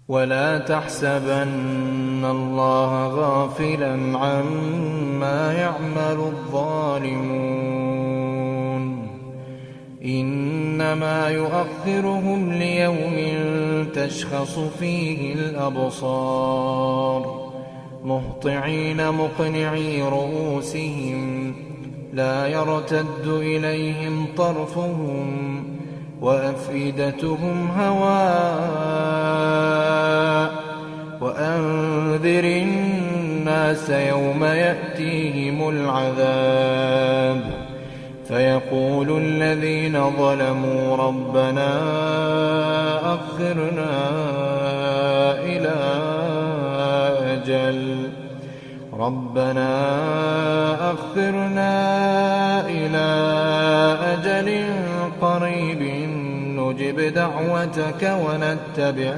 ولا تحسبن الله غافلا عما يعمل الظالمون إنما يؤخرهم ليوم تشخص فيه الأبصار مهطعين مقنعي رؤوسهم لا يرتد إليهم طرفهم وأفئدتهم هواء وأنذر الناس يوم يأتيهم العذاب فيقول الذين ظلموا ربنا أخرنا إلى أجل قريب نجب دعوتك ونتبع